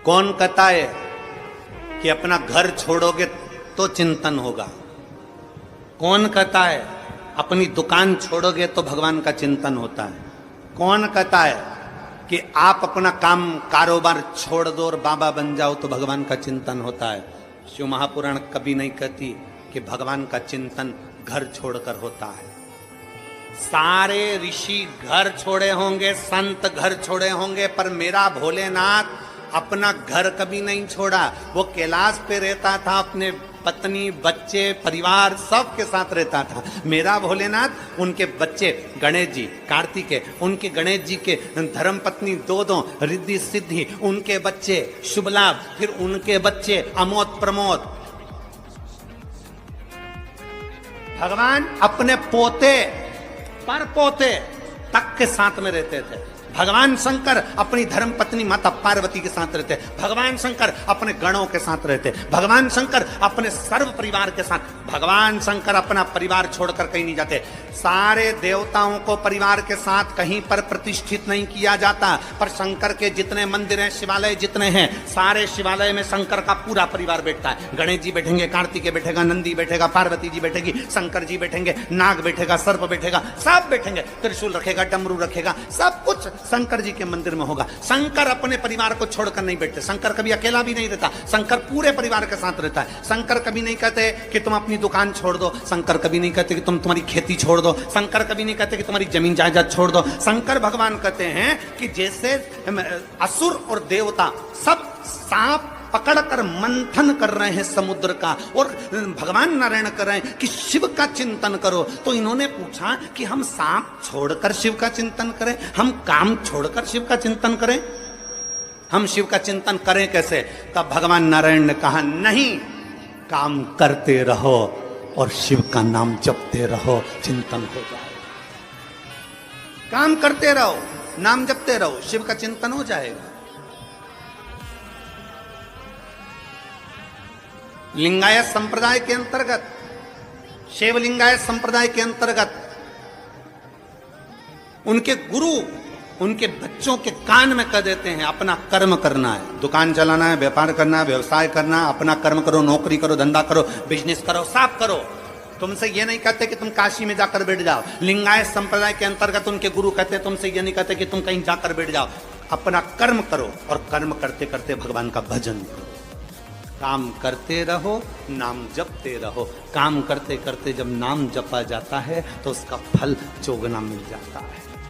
कौन कहता है कि अपना घर छोड़ोगे तो चिंतन होगा? कौन कहता है अपनी दुकान छोड़ोगे तो भगवान का चिंतन होता है? कौन कहता है कि आप अपना काम कारोबार छोड़ दो और बाबा बन जाओ तो भगवान का चिंतन होता है? शिव महापुराण कभी नहीं कहती कि भगवान का चिंतन घर छोड़कर होता है। सारे ऋषि घर छोड़े होंगे, संत घर छोड़े होंगे, पर मेरा भोलेनाथ अपना घर कभी नहीं छोड़ा। वो कैलाश पे रहता था, अपने पत्नी बच्चे परिवार सब के साथ रहता था। मेरा भोलेनाथ उनके बच्चे गणेश जी कार्तिकेय, उनके गणेश जी के धर्म पत्नी दो रिद्धि सिद्धि, उनके बच्चे शुभ लाभ, फिर उनके बच्चे अमोद प्रमोद। भगवान अपने पोते पर पोते तक के साथ में रहते थे। भगवान शंकर अपनी धर्म पत्नी माता पार्वती के साथ रहते। भगवान शंकर अपने गणों के साथ रहते। भगवान शंकर अपने सर्व परिवार के साथ। भगवान शंकर अपना परिवार छोड़कर कहीं नहीं जाते। सारे देवताओं को परिवार के साथ कहीं पर प्रतिष्ठित नहीं किया जाता, पर शंकर के जितने मंदिर हैं, शिवालय जितने हैं, सारे शिवालय में शंकर का पूरा परिवार बैठता है। गणेश जी बैठेंगे, कार्तिकेय बैठेगा, नंदी बैठेगा, पार्वती जी बैठेगी, शंकर जी बैठेंगे, नाग बैठेगा, सर्प बैठेगा, सब बैठेंगे, त्रिशूल रखेगा, डमरू रखेगा, सब कुछ शंकर जी के मंदिर में होगा। शंकर अपने परिवार को छोड़कर नहीं बैठते। शंकर कभी अकेला भी नहीं रहता, शंकर पूरे परिवार के साथ रहता है। शंकर कभी नहीं कहते कि तुम अपनी दुकान छोड़ दो। शंकर कभी नहीं कहते कि तुम तुम्हारी खेती छोड़ दो। शंकर कभी नहीं कहते कि तुम्हारी जमीन जायदाद छोड़ दो। शंकर भगवान कहते हैं कि जैसे असुर और देवता सब सांप पकड़कर मंथन कर रहे हैं समुद्र का, और भगवान नारायण कर रहे हैं कि शिव का चिंतन करो, तो इन्होंने पूछा कि हम सांप छोड़कर शिव का चिंतन करें, हम काम छोड़कर शिव का चिंतन करें, हम शिव का चिंतन करें कैसे? तब भगवान नारायण ने कहा नहीं, काम करते रहो और शिव का नाम जपते रहो, चिंतन हो जाएगा। काम करते रहो, नाम जपते रहो, शिव का चिंतन हो जाएगा। लिंगायत संप्रदाय के अंतर्गत, शैव लिंगायत संप्रदाय के अंतर्गत उनके गुरु उनके बच्चों के कान में कह देते हैं अपना कर्म करना है, दुकान चलाना है, व्यापार करना है, व्यवसाय करना है, अपना कर्म करो, नौकरी करो, धंधा करो, बिजनेस करो, सब करो। तुमसे ये नहीं कहते कि तुम काशी में जाकर बैठ जाओ। लिंगायत संप्रदाय के अंतर्गत उनके गुरु कहते हैं तुमसे ये नहीं कहते कि तुम कहीं जाकर बैठ जाओ, अपना कर्म करो और कर्म करते करते भगवान का भजन करो। काम करते रहो, नाम जपते रहो। काम करते करते जब नाम जपा जाता है तो उसका फल चौगुना मिल जाता है।